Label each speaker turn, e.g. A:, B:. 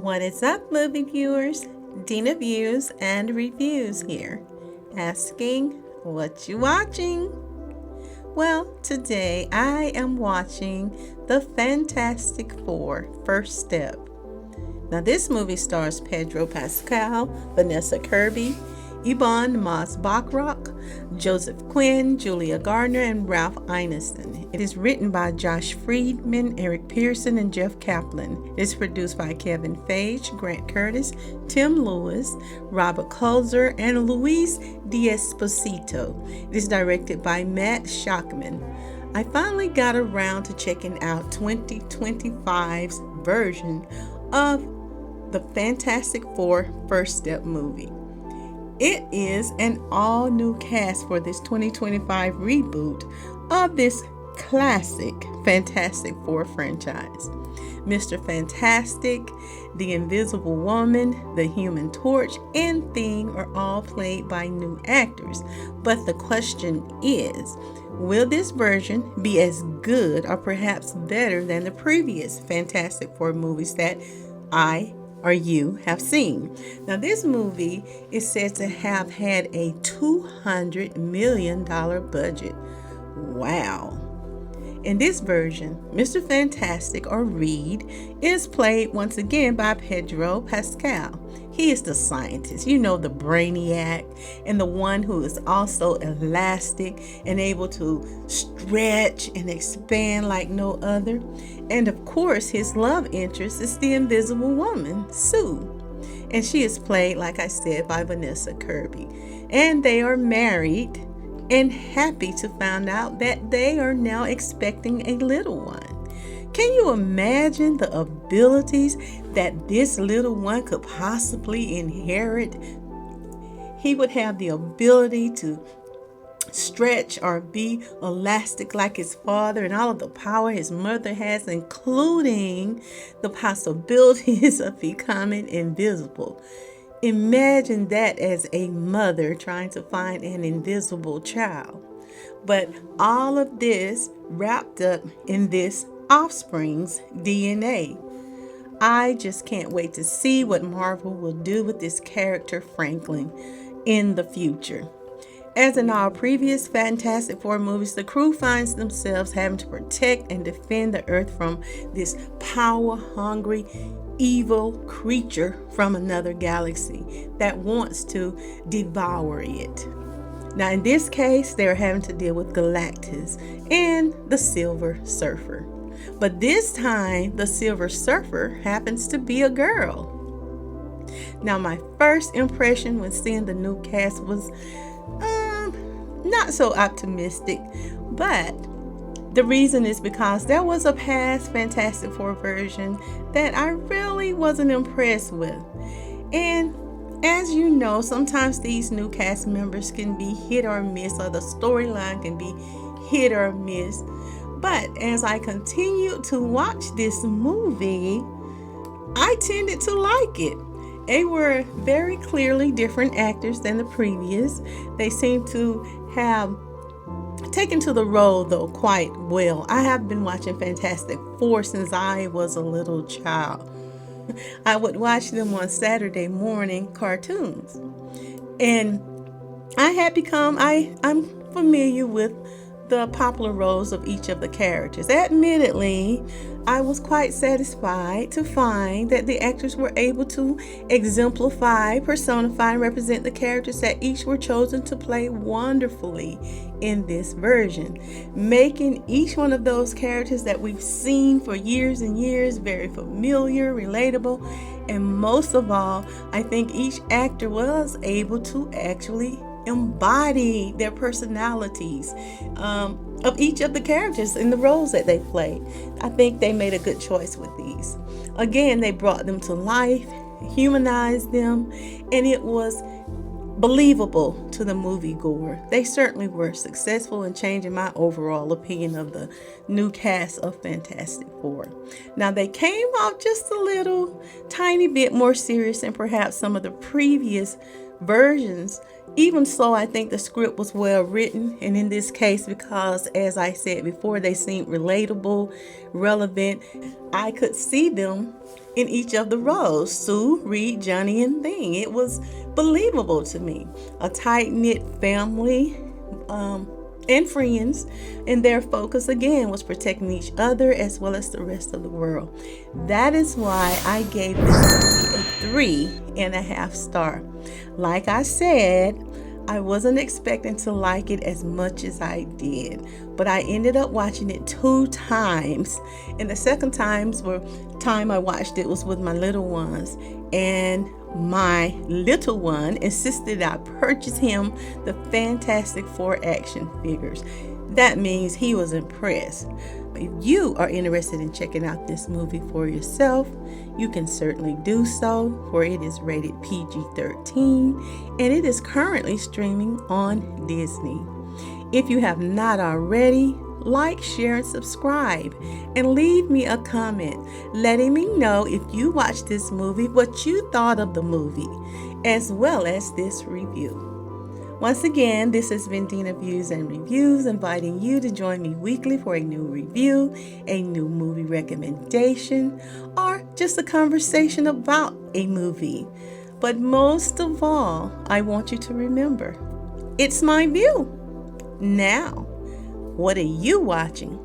A: What is up, movie viewers? Dena Views and Reviews here, asking what you watching? Well, today I am watching The Fantastic Four: First Step. Now, this movie stars Pedro Pascal, Vanessa Kirby, Yvonne Moss-Bachrach, Joseph Quinn, Julia Gardner, and Ralph Ineson. It is written by Josh Friedman, Eric Pearson, and Jeff Kaplan. It is produced by Kevin Feige, Grant Curtis, Tim Lewis, Robert Kulzer, and Luis D'Esposito. It is directed by Matt Schachman. I finally got around to checking out 2025's version of the Fantastic Four: First Step movie. It is an all-new cast for this 2025 reboot of this classic Fantastic Four franchise. Mr. Fantastic, the Invisible Woman, the Human Torch, and Thing are all played by new actors. But the question is, will this version be as good or perhaps better than the previous Fantastic Four movies that you have seen? Now, this movie is said to have had a $200 million budget. Wow. In this version, Mr. Fantastic, or Reed, is played once again by Pedro Pascal. He is the scientist, the brainiac, and the one who is also elastic and able to stretch and expand like no other. And of course, his love interest is the Invisible Woman, Sue. And she is played, like I said, by Vanessa Kirby. And they are married and happy to find out that they are now expecting a little one. Can you imagine the abilities that this little one could possibly inherit? He would have the ability to stretch or be elastic like his father, and all of the power his mother has, including the possibilities of becoming invisible. Imagine that as a mother trying to find an invisible child. But all of this wrapped up in this offspring's DNA. I just can't wait to see what Marvel will do with this character, Franklin, in the future. As in all previous Fantastic Four movies, the crew finds themselves having to protect and defend the Earth from this power-hungry, evil creature from another galaxy that wants to devour it. Now, in this case, they're having to deal with Galactus and the Silver Surfer. But this time, the Silver Surfer happens to be a girl. Now, my first impression when seeing the new cast was not so optimistic, but the reason is because there was a past Fantastic Four version that I really wasn't impressed with. And as you know, sometimes these new cast members can be hit or miss, or the storyline can be hit or miss. But as I continued to watch this movie, I tended to like it. They were very clearly different actors than the previous. They seem to have taken to the role, though, quite well. I have been watching Fantastic Four since I was a little child. I would watch them on Saturday morning cartoons. And I'm familiar with the popular roles of each of the characters. Admittedly, I was quite satisfied to find that the actors were able to exemplify, personify, and represent the characters that each were chosen to play wonderfully in this version, making each one of those characters that we've seen for years and years very familiar, relatable, and most of all, I think each actor was able to actually embody their personalities of each of the characters in the roles that they played. I think they made a good choice with these. Again, they brought them to life, humanized them, and it was believable to the moviegoer. They certainly were successful in changing my overall opinion of the new cast of Fantastic Four. Now, they came off just a little tiny bit more serious than perhaps some of the previous versions. Even so, I think the script was well written, and in this case, because as I said before, they seemed relatable, relevant, I could see them in each of the roles: Sue, Reed, Johnny, and Thing. It was believable to me. A tight-knit family, and friends, and their focus again was protecting each other as well as the rest of the world. That is why I gave this movie a 3.5 star. Like I said, I wasn't expecting to like it as much as I did, but I ended up watching it 2 times, and the second time I watched it was with my little ones, and my little one insisted I purchase him the Fantastic Four action figures. That means he was impressed. If you are interested in checking out this movie for yourself, you can certainly do so, for it is rated PG-13 and it is currently streaming on Disney. If you have not already, like, share, and subscribe, and leave me a comment letting me know if you watched this movie, what you thought of the movie, as well as this review. Once again, this has been Dena Views and Reviews, inviting you to join me weekly for a new review, a new movie recommendation, or just a conversation about a movie. But most of all, I want you to remember, it's my view. Now, what are you watching?